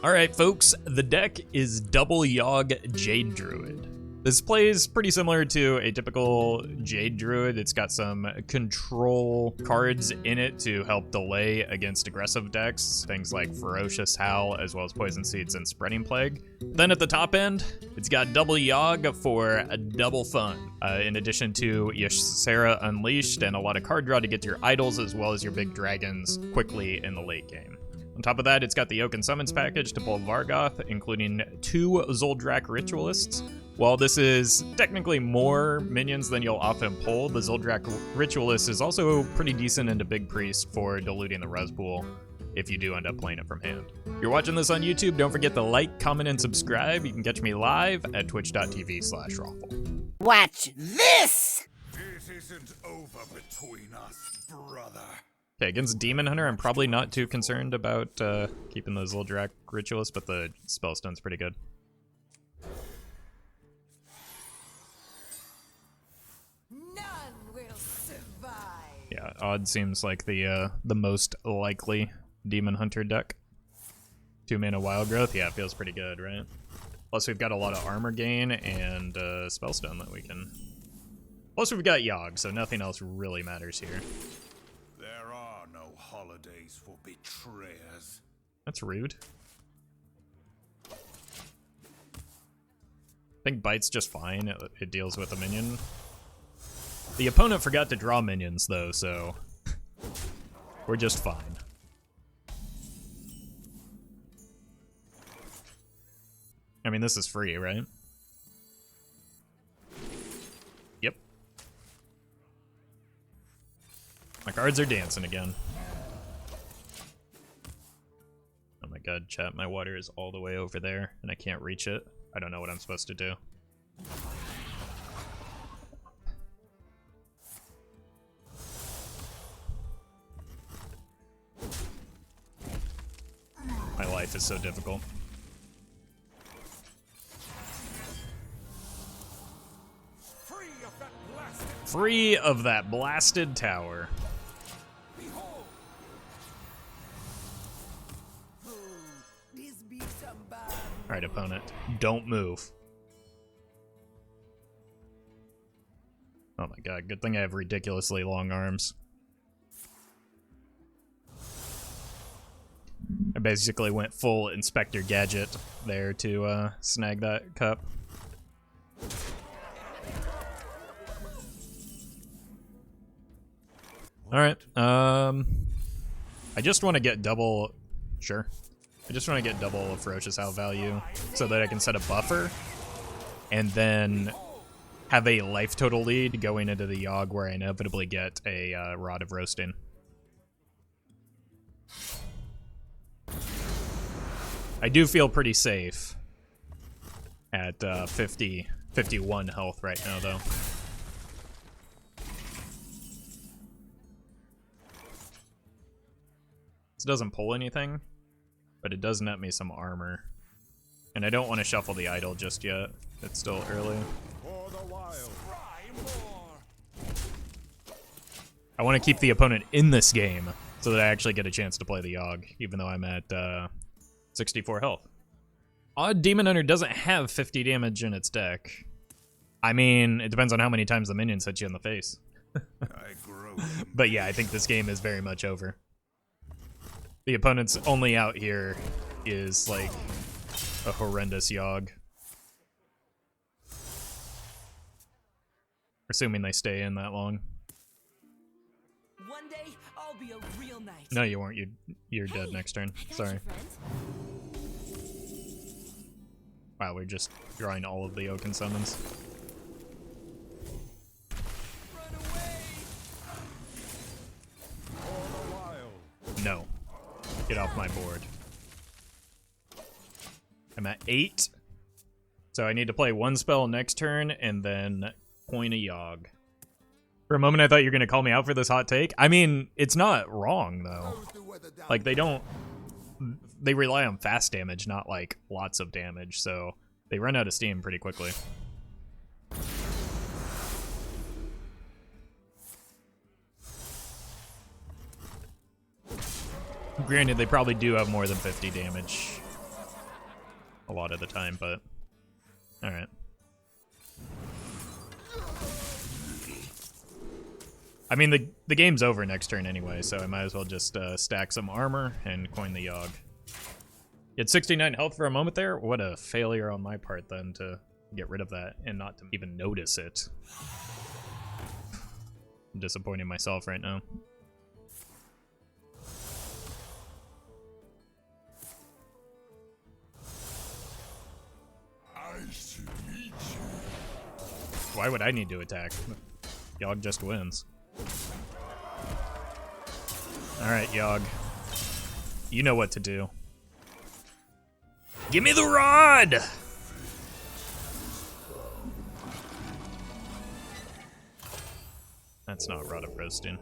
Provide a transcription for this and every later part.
Alright folks, the deck is double Yogg Jade Druid. This plays pretty similar to a typical Jade Druid. It's got some control cards in it to help delay against aggressive decks, things like Ferocious Howl, as well as Poison Seeds and Spreading Plague. Then at the top end, it's got double Yogg for a double fun, in addition to Ysera Unleashed and a lot of card draw to get to your idols as well as your big dragons quickly in the late game. On top of that, it's got the Oaken Summons package to pull Vargoth, including 2 Zul'Drak Ritualists. While this is technically more minions than you'll often pull, the Zul'Drak Ritualist is also pretty decent into Big Priest for diluting the res pool if you do end up playing it from hand. If you're watching this on YouTube, don't forget to like, comment, and subscribe. You can catch me live at twitch.tv/Roffle. Watch this! It isn't over between us, brother. Okay, against Demon Hunter, I'm probably not too concerned about keeping the Zul'Drak Ritualist, but the Spellstone's pretty good. None will survive. Yeah, Odd seems like the most likely Demon Hunter deck. 2-mana Wild Growth, yeah, it feels pretty good, right? Plus we've got a lot of armor gain and Spellstone that we can... Plus we've got Yogg, so nothing else really matters here. There are no holidays for betrayers. That's rude. I think Bite's just fine. It deals with a minion. The opponent forgot to draw minions, though, so we're just fine. I mean, this is free, right? Yep. My cards are dancing again. Oh my god, chat, my water is all the way over there, and I can't reach it. I don't know what I'm supposed to do. My life is so difficult. Free of that blasted tower. Alright, opponent. Don't move. Oh my god, good thing I have ridiculously long arms. I basically went full Inspector Gadget there to snag that cup. Alright, I just want to get double... Sure. I just want to get double Ferocious Howl value so that I can set a buffer and then have a life total lead going into the Yogg where I inevitably get a Rod of Roasting. I do feel pretty safe at 51 health right now, though. This doesn't pull anything, but it does net me some armor. And I don't want to shuffle the idol just yet. It's still early. I want to keep the opponent in this game so that I actually get a chance to play the Yogg, even though I'm at 64 health. Odd Demon Hunter doesn't have 50 damage in its deck. I mean, it depends on how many times the minions hit you in the face. But yeah, I think this game is very much over. The opponent's only out here is like a horrendous Yogg. Assuming they stay in that long. One day I'll be a real knight. No, you won't. You're dead next turn. Sorry. Wow, we're just drawing all of the Oaken Summons. Run away. No. Get off my board. I'm at 8. So I need to play 1 spell next turn and then coin a Yogg. For a moment I thought you were going to call me out for this hot take. I mean, it's not wrong though. Like they rely on fast damage, not like lots of damage, so they run out of steam pretty quickly. Granted, they probably do have more than 50 damage. a lot of the time, but alright. I mean, the game's over next turn anyway, so I might as well just stack some armor and coin the Yogg. You had 69 health for a moment there? What a failure on my part then to get rid of that and not to even notice it. I'm disappointing myself right now. Why would I need to attack? Yogg just wins. Alright, Yogg. You know what to do. Give me the rod! That's not Rod of Roasting.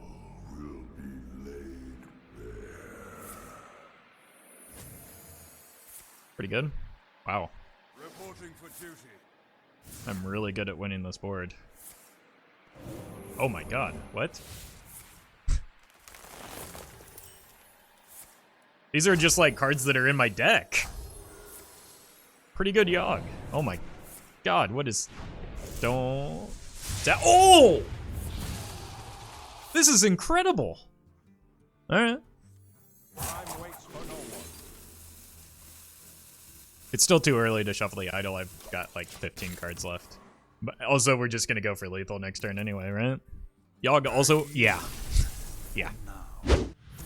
Pretty good. Wow. Reporting for duty. I'm really good at winning this board. Oh my god, what? These are just like cards that are in my deck. Pretty good Yogg. Oh my god, what is... Don't... Oh! This is incredible! Alright. It's still too early to shuffle the Idol. I've got like 15 cards left. But also, we're just gonna go for lethal next turn anyway, right? Yogg also... Yeah. Yeah.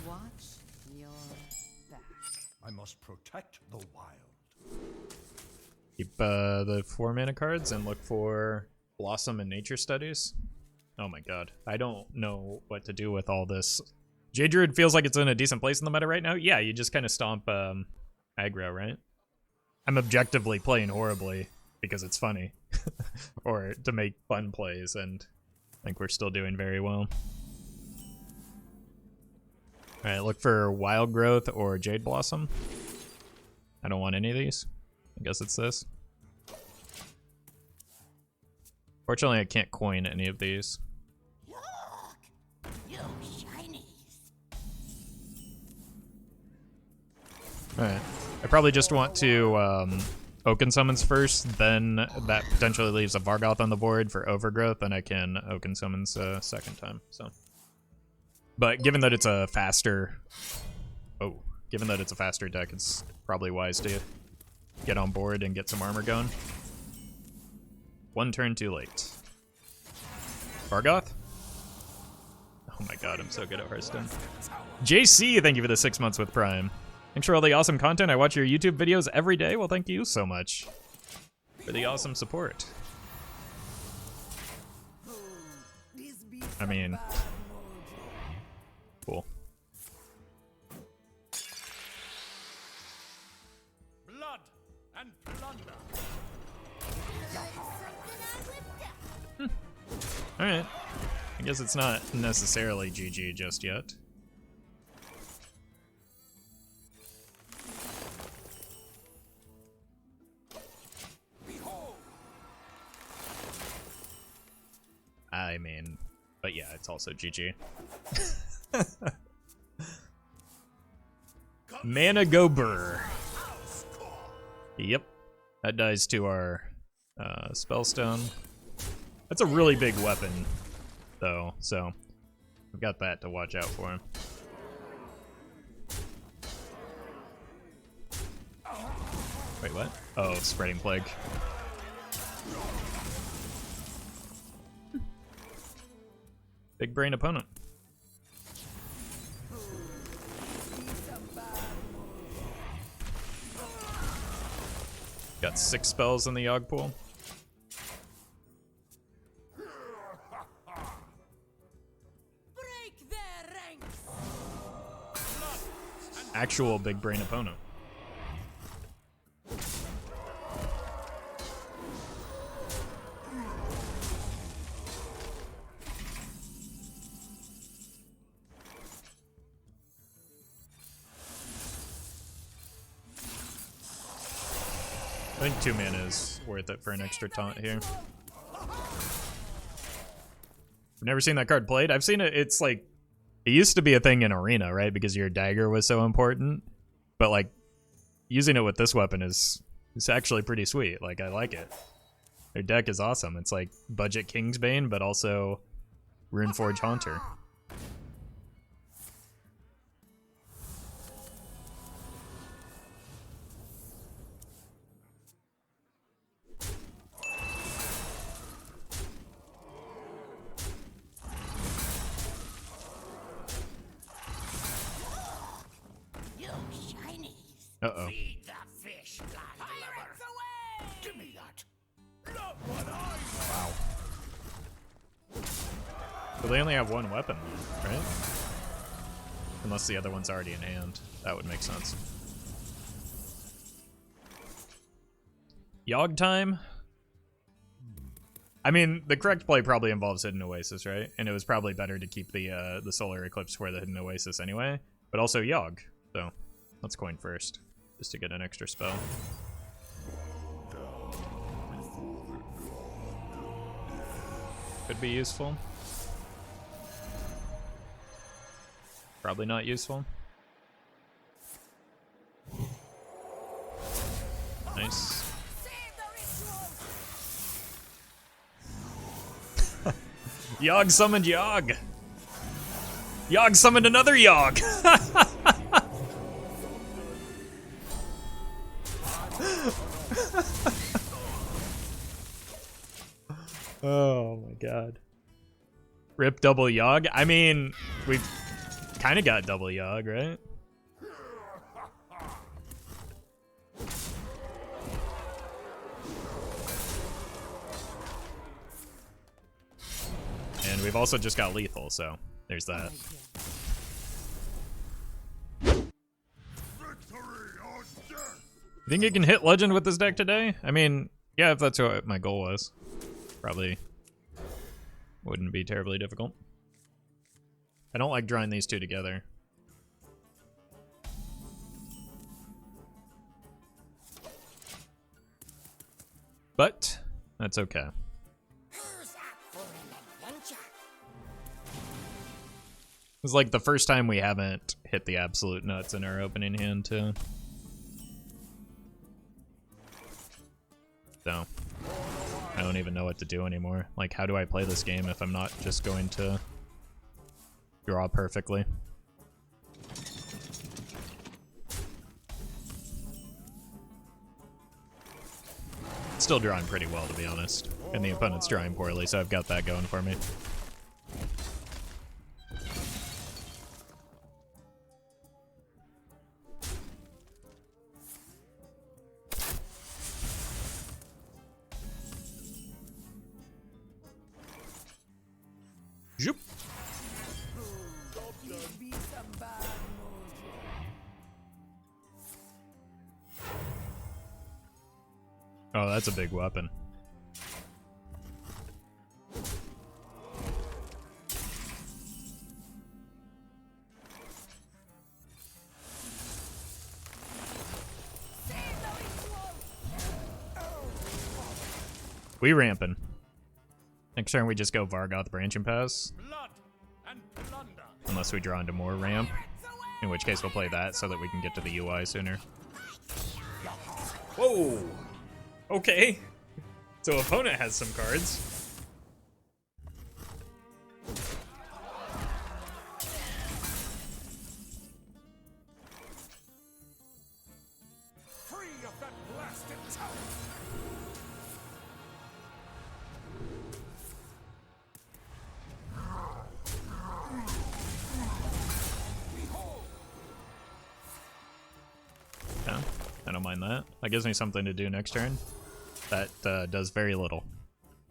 Watch your back. I must protect the wild. Keep the 4 mana cards and look for Blossom and Nature Studies. Oh my god. I don't know what to do with all this. Jade Druid feels like it's in a decent place in the meta right now. Yeah, you just kind of stomp aggro, right? I'm objectively playing horribly because it's funny. Or to make fun plays, and I think we're still doing very well. Alright, look for Wild Growth or Jade Blossom. I don't want any of these. I guess it's this. Fortunately, I can't coin any of these. Look, you shinies. Alright. I probably just want to Oaken Summons first, then that potentially leaves a Vargoth on the board for Overgrowth, and I can Oaken Summons a second time, so. But given that it's a faster... Oh. Given that it's a faster deck, it's probably wise to get on board and get some armor going. One turn too late. Vargoth? Oh my god, I'm so good at Hearthstone. JC, thank you for the 6 months with Prime. Thanks for all the awesome content. I watch your YouTube videos every day. Well, thank you so much for the awesome support. I mean, cool. Blood and plunder. Alright. I guess it's not necessarily GG just yet. I mean, but yeah, it's also GG. Mana Gober. Yep. That dies to our Spellstone. That's a really big weapon, though, so we've got that to watch out for. Wait, what? Oh, Spreading Plague. Big brain opponent. Got 6 spells in the Yogg pool. Break their ranks. Actual big brain opponent. I think 2 mana is worth it for an extra taunt here. I've never seen that card played. I've seen it. It's like, it used to be a thing in Arena, right? Because your dagger was so important. But like, using it with this weapon is It's actually pretty sweet. Like, I like it. Their deck is awesome. It's like budget Kingsbane, but also Runeforge Haunter. Uh-oh. Give me that. Not what I Wow. So they only have one weapon, right? Unless the other one's already in hand. That would make sense. Yogg time? I mean, the correct play probably involves Hidden Oasis, right? And it was probably better to keep the Solar Eclipse for the Hidden Oasis anyway. But also Yogg. So, let's coin first. Just to get an extra spell. Could be useful. Probably not useful. Nice. Yogg summoned Yogg! Yogg summoned another Yogg! Oh my god. Rip double Yogg? I mean, we've kind of got double Yogg, right? And we've also just got lethal, so there's that. You think you can hit Legend with this deck today? I mean, yeah, if that's what my goal was. Probably wouldn't be terribly difficult. I don't like drawing these two together. But that's okay. It's like the first time we haven't hit the absolute nuts in our opening hand too. So I don't even know what to do anymore. Like, how do I play this game if I'm not just going to draw perfectly? Still drawing pretty well, to be honest. And the opponent's drawing poorly, so I've got that going for me. Zoop. Oh, that's a big weapon. We ramping. Next turn we just go Vargoth Branch and Pass. Unless we draw into more ramp. In which case we'll play that so that we can get to the UI sooner. Whoa! Okay. So opponent has some cards. free of that blasted tower. Yeah, I don't mind that. That gives me something to do next turn. That does very little.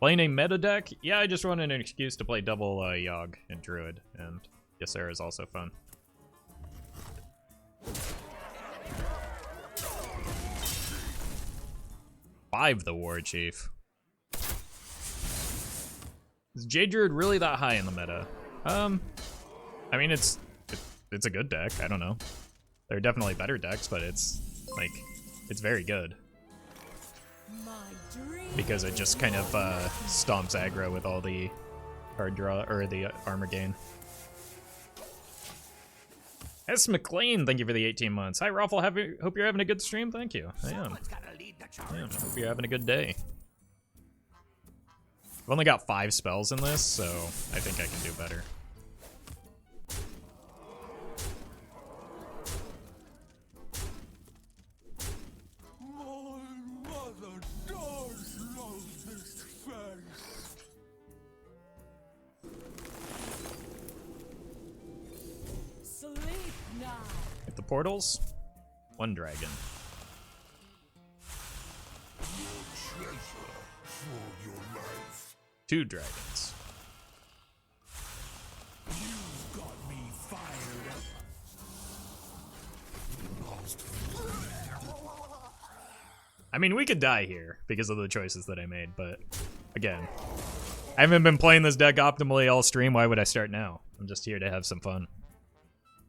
Playing a meta deck? Yeah, I just wanted an excuse to play double Yogg and Druid, and Ysera is also fun. Five the War Chief. Is Jade Druid really that high in the meta? I mean, it's a good deck. I don't know. There are definitely better decks, but it's very good. Because it just kind of stomps aggro with all the card draw or the armor gain. S. McLean, thank you for the 18 months. Hi, Roffle. Hope you're having a good stream. Thank you. I am. Hope you're having a good day. I've only got 5 spells in this, so I think I can do better. My mother does love this face. Sleep now. Hit the portals. 1 dragon. Treasure for your life. 2 dragons. You've got me fired up. Lost. I mean, we could die here because of the choices that I made, but again, I haven't been playing this deck optimally all stream. Why would I start now? I'm just here to have some fun.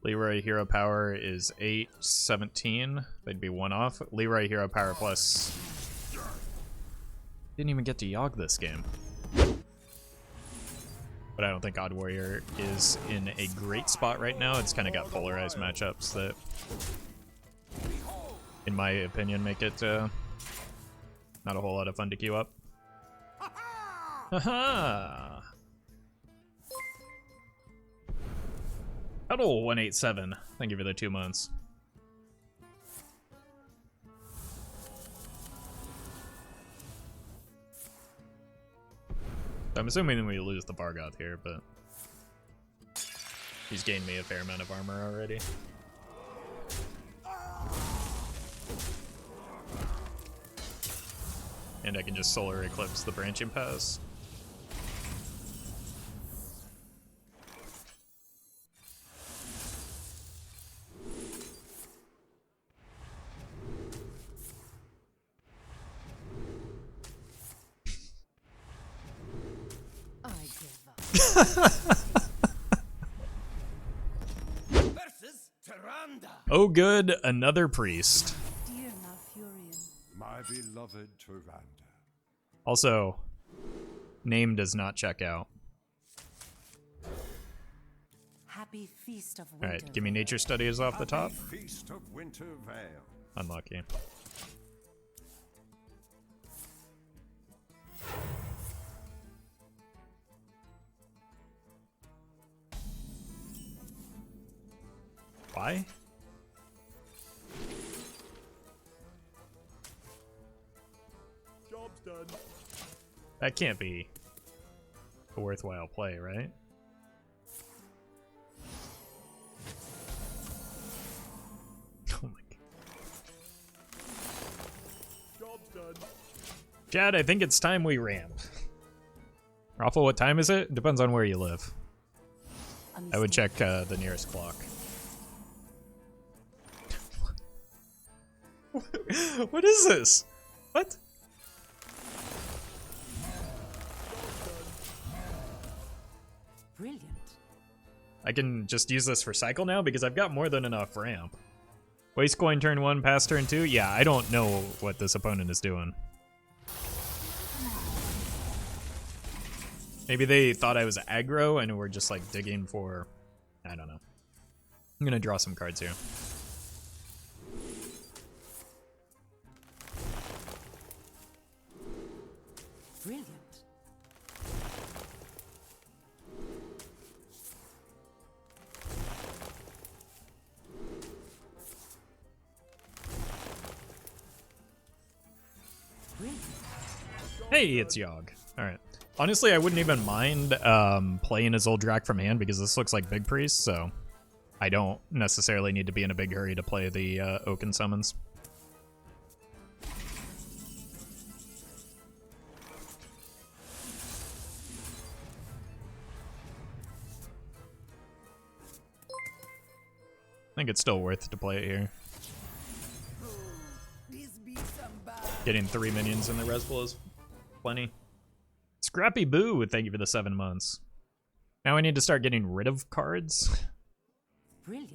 Leroy Hero Power is 817. They'd be 1 off. Leroy Hero Power plus. Didn't even get to Yogg this game. But I don't think Odd Warrior is in a great spot right now. It's kind of got polarized matchups that, in my opinion, make it not a whole lot of fun to queue up. Haha! Huddle 187. Thank you for the 2 months. I'm assuming we lose the Vargoth here, but he's gained me a fair amount of armor already. And I can just Solar Eclipse the Branching Pass. I give up. Versus Tyrande. Oh good, another priest. Dear Malfurion. My beloved Tyrande. Also, name does not check out. Happy feast of winter. Alright, give me nature studies off the top. Feast of Winter Vale. Unlucky. Why? Job's done. That can't be a worthwhile play, right? Oh my god. Job's done. Chad, I think it's time we ramp. Roffle, what time is it? Depends on where you live. I would check the nearest clock. What is this? What? Brilliant. I can just use this for cycle now because I've got more than enough ramp. Waste coin turn 1, pass turn 2? Yeah, I don't know what this opponent is doing. Maybe they thought I was aggro and we're just like digging for... I don't know. I'm gonna draw some cards here. Brilliant. Brilliant. Hey, it's Yogg. Alright. Honestly, I wouldn't even mind playing as Zul'Drak from hand because this looks like Big Priest, so I don't necessarily need to be in a big hurry to play the Oaken Summons. I think it's still worth to play it here. Getting 3 minions in the res pool is plenty. Scrappy Boo, thank you for the 7 months. Now I need to start getting rid of cards. Brilliant.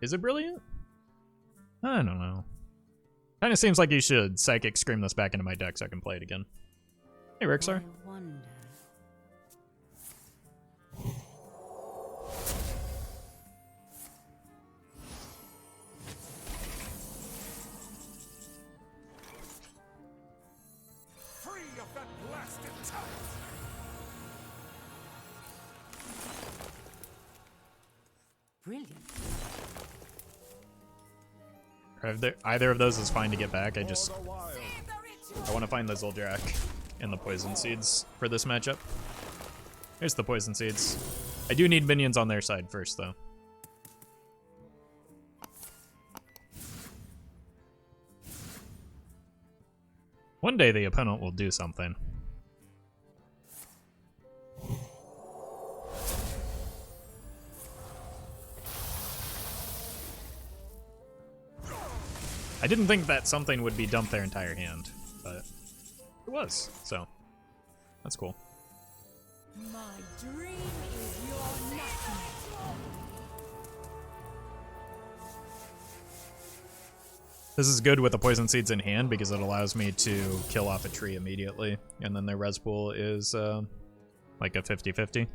Is it brilliant? I don't know. Kind of seems like you should Psychic Scream this back into my deck so I can play it again. Hey, Rixar. I wonder. off that blasted tight! Brilliant. Either of those is fine to get back. I just For the wild. Save the ritual. I want to find the Zul'Drak and the poison seeds for this matchup. Here's the poison seeds. I do need minions on their side first, though. One day the opponent will do something. I didn't think that something would be dumped their entire hand, but it was, so that's cool. My dream is your nightmare. This is good with the poison seeds in hand because it allows me to kill off a tree immediately, and then their res pool is like a 50-50.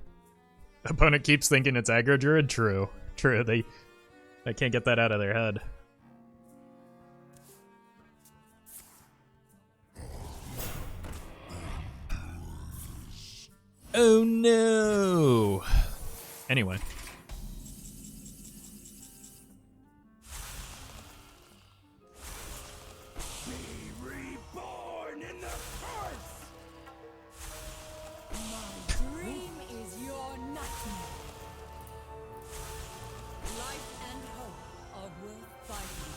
Opponent keeps thinking it's aggro druid. True, they can't get that out of their head. Oh no! Anyway. Be reborn in the earth! My dream is your nightmare. Life and hope are worth fighting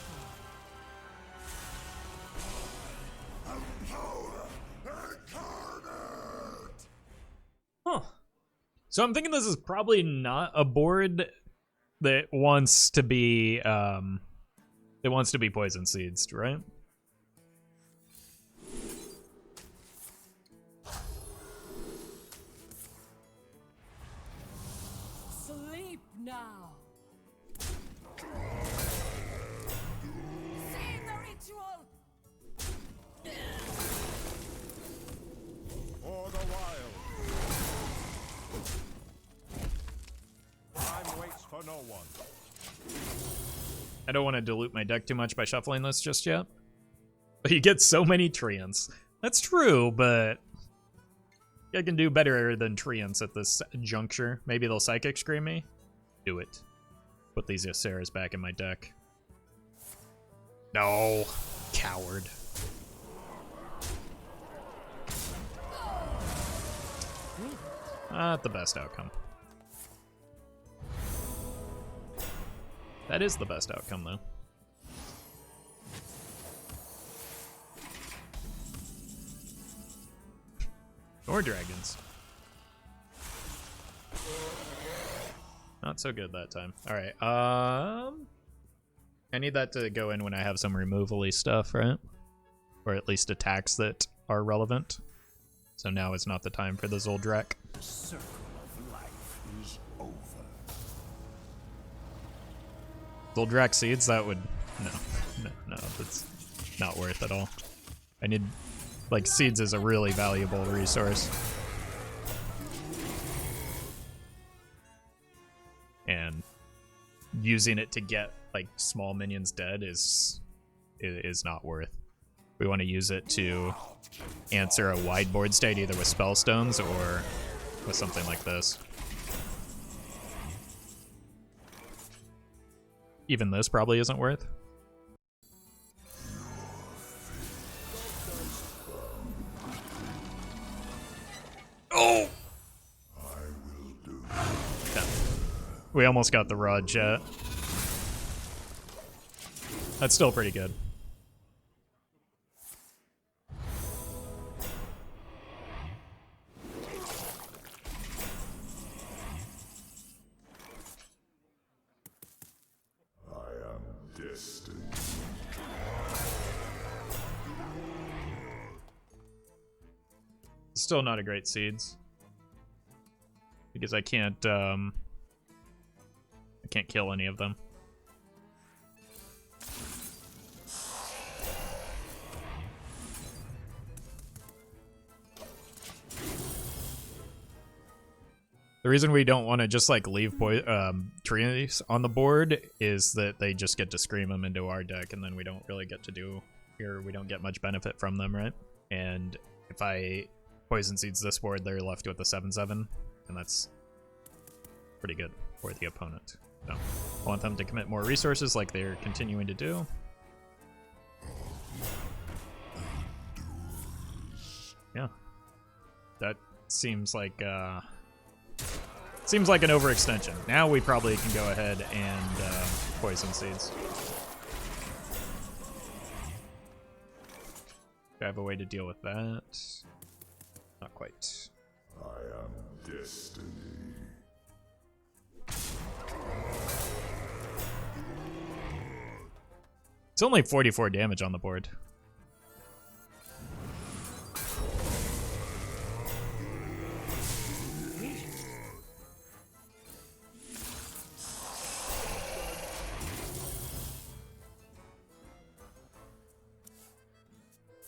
Huh. So I'm thinking this is probably not a board that wants to be poison seeds, right? for. Sleep now. Save the ritual. For the wild. Time waits for no one. I don't want to dilute my deck too much by shuffling this just yet. But you get so many Treants. That's true, but I can do better than Treants at this juncture. Maybe they'll Psychic Scream me? Do it. Put these Yseras back in my deck. No. Coward. Not the best outcome. That is the best outcome, though. Or dragons. Not so good that time. Alright, I need that to go in when I have some removal-y stuff, right? Or at least attacks that are relevant. So now is not the time for the Zul'Drak. The circle of life is over. Zul'Drak seeds, that would... No, that's not worth it all. I need... Like, seeds is a really valuable resource. And using it to get, like, small minions dead is not worth. We want to use it to answer a wide board state either with Spellstones or with something like this. Even this probably isn't worth. Oh! Okay. We almost got the raw jet. That's still pretty good. Still not a great seeds because I can't kill any of them. The reason we don't want to just like leave trees on the board is that they just get to scream them into our deck, and then we don't really get to do here. We don't get much benefit from them, right? And if I Poison Seeds this board, they're left with a 7/7, and that's pretty good for the opponent. So I want them to commit more resources like they're continuing to do. Yeah, that seems like an overextension. Now we probably can go ahead and Poison Seeds. Do I have a way to deal with that? Not quite. I am destiny. It's only 44 damage on the board.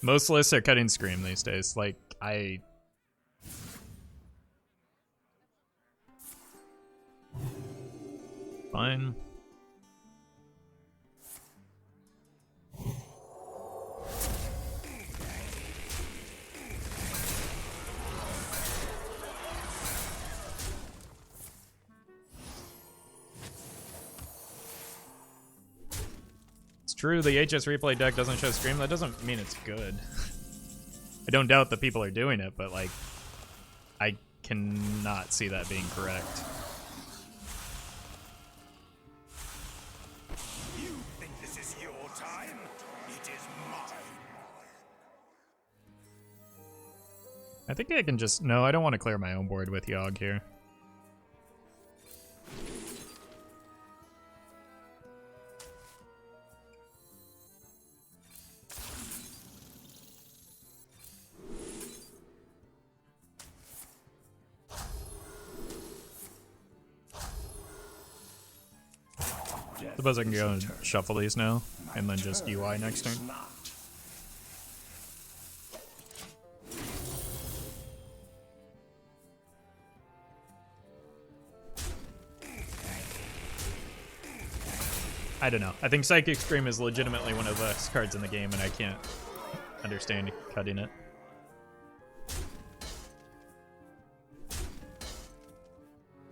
Most lists are cutting Scream these days. Like, fine. It's true, the HS replay deck doesn't show Scream. That doesn't mean it's good. I don't doubt that people are doing it, but like, I cannot see that being correct. You think this is your time? It is mine. I think I can just... No, I don't want to clear my own board with Yogg here. Suppose I can go and shuffle these now, and then just UI next turn. I don't know. I think Psychic Scream is legitimately one of the best cards in the game, and I can't understand cutting it.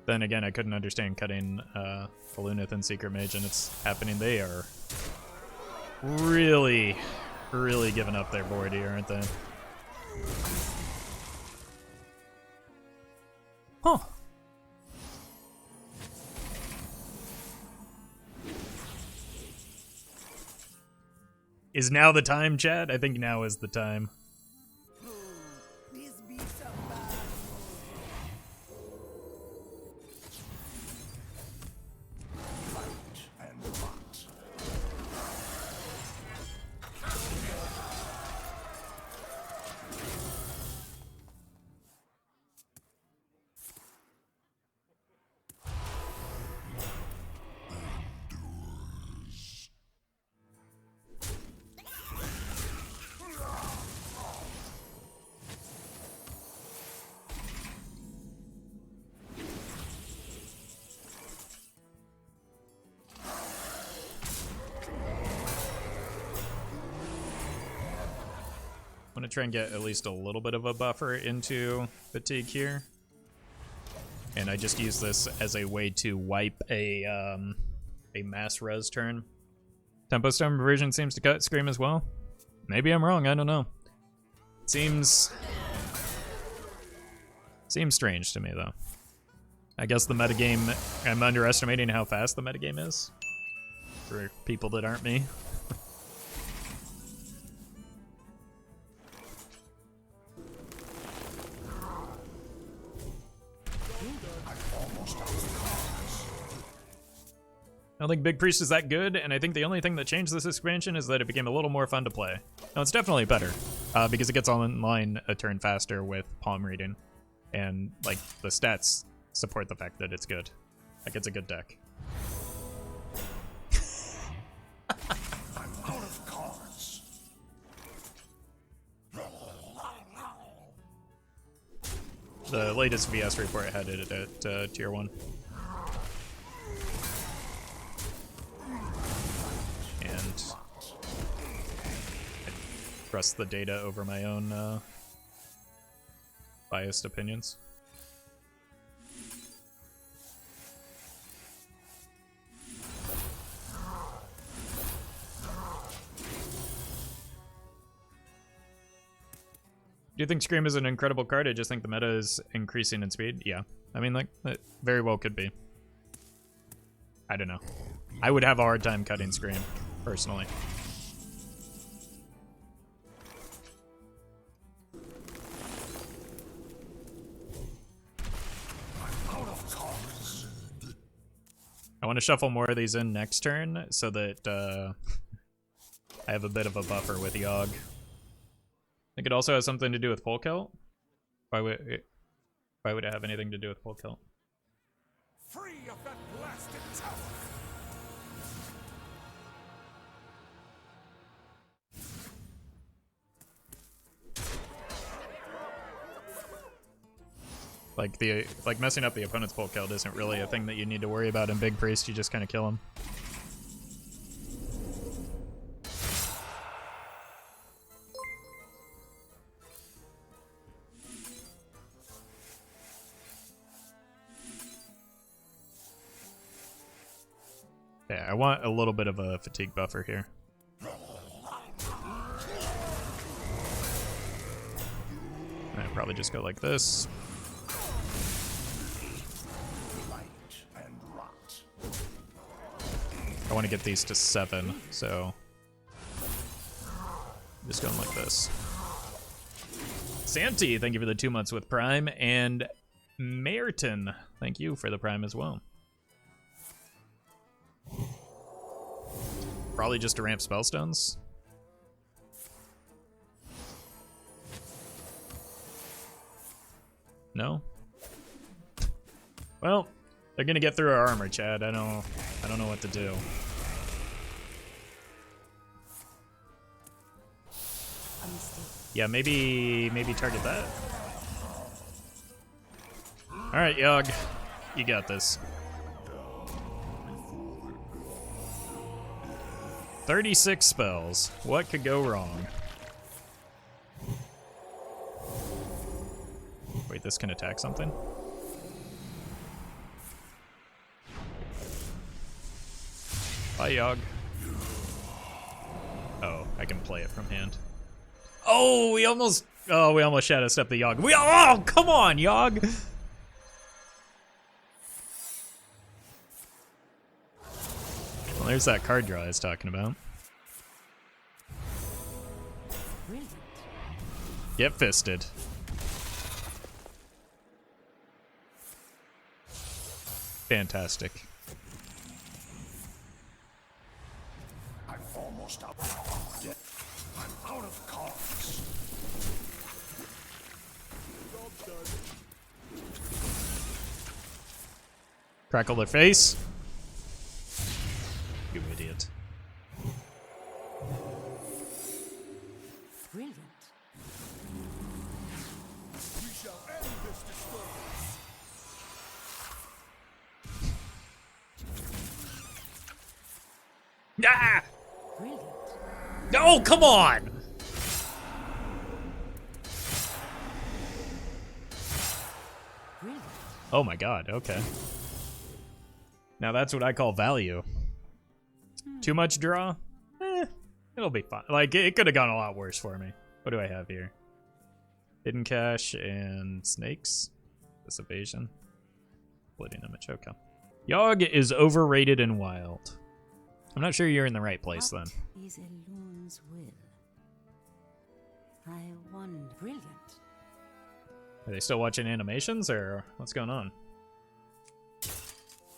Then again, I couldn't understand cutting Balloonith and Secret Mage, and it's happening. They are really, really giving up their board here, aren't they? Huh. Is now the time, Chad? I think now is the time. Please be somebody. I'm gonna try and get at least a little bit of a buffer into Fatigue here. And I just use this as a way to wipe a mass res turn. Tempo Stone version seems to cut Scream as well. Maybe I'm wrong, I don't know. Seems strange to me though. I guess the metagame, I'm underestimating how fast the metagame is for people that aren't me. I don't think Big Priest is that good, and I think the only thing that changed this expansion is that it became a little more fun to play. No, it's definitely better, because it gets online a turn faster with palm reading, and like the stats support the fact that it's good. Like, it's a good deck. I'm out of cards. The latest VS report had it at tier 1. And I trust the data over my own biased opinions. Do you think Scream is an incredible card? I just think the meta is increasing in speed. Yeah. I mean, like, it very well could be. I don't know. I would have a hard time cutting Scream, personally. I want to shuffle more of these in next turn so that I have a bit of a buffer with Yogg. I think it also has something to do with full kill. Why would it have anything to do with full kill? Free of that blasted tower. Like messing up the opponent's full kill isn't really a thing that you need to worry about in Big Priest. You just kind of kill him. Yeah, I want a little bit of a fatigue buffer here. I'd probably just go like this. I want to get these to 7, so I'm just going like this. Santi, thank you for the 2 months with Prime, and Merton, thank you for the Prime as well. Probably just to ramp Spellstones. No? Well, they're gonna get through our armor, Chad. I don't know what to do. Yeah, maybe target that. Alright, Yogg. You got this. 36 spells. What could go wrong? Wait, this can attack something? Bye, Yogg. Oh, I can play it from hand. Oh, we almost shadow stepped the Yogg. Oh, come on, Yogg! Well, there's that card draw I was talking about. Get fisted. Fantastic. I'm almost out. I'm out of cards. Crackle their face. You idiot. Brilliant. We shall end this disturbance. Ah! Brilliant. No, come on! Brilliant. Oh my god, okay. Now that's what I call value. Too much draw? It'll be fine. Like, it could have gone a lot worse for me. What do I have here? Hidden Cache and Snakes. This evasion. Splitting image, okay. Yogg is overrated and wild. I'm not sure you're in the right place then. What is a loon's will? I wonder. Brilliant. Are they still watching animations or what's going on?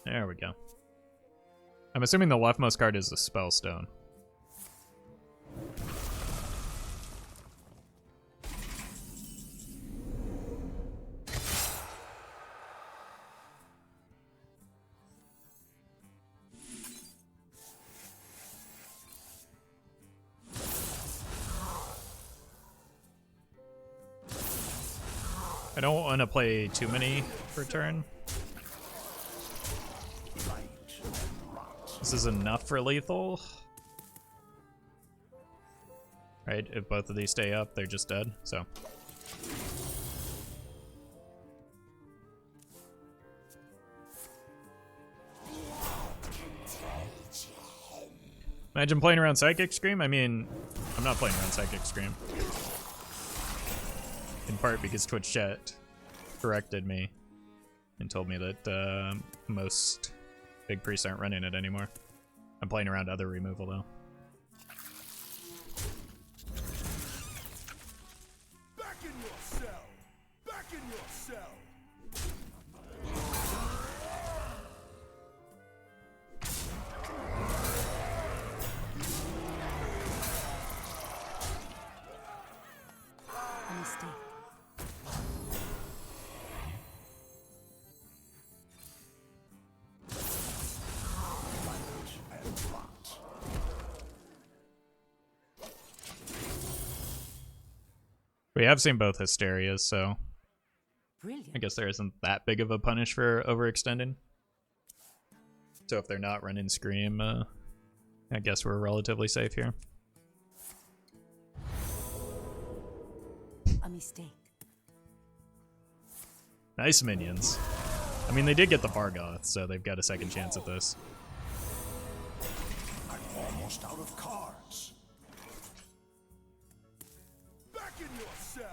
There we go. I'm assuming the leftmost card is the Spellstone. I don't want to play too many per turn. This is enough for lethal. Right, if both of these stay up, they're just dead, so. Imagine playing around Psychic Scream. I mean, I'm not playing around Psychic Scream. In part because Twitch chat corrected me and told me that most big priests aren't running it anymore. I'm playing around other removal though. Back in your cell! Back in your cell! We have seen both Hysterias, so Brilliant. I guess there isn't that big of a punish for overextending. So if they're not running Scream, I guess we're relatively safe here. A mistake. Nice minions. I mean, they did get the Vargoth, so they've got a second chance at this. I'm almost out of cards. Back in your cell!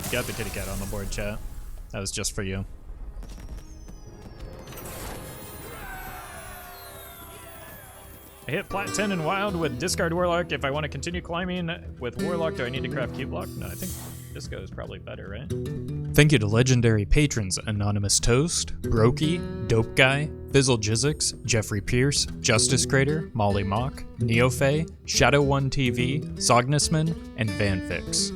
You got the kitty cat on the board, chat. That was just for you. I hit plat 10 in Wild with Discard Warlock. If I want to continue climbing with Warlock, do I need to craft Cube Block? No, I think Disco is probably better, right? Thank you to legendary patrons Anonymous Toast, Brokey, Dope Guy, Fizzle Jizzix, Jeffrey Pierce, Justice Crater, Molly Mock, Neofae, Shadow1 TV, Sognusman, and Vanfix.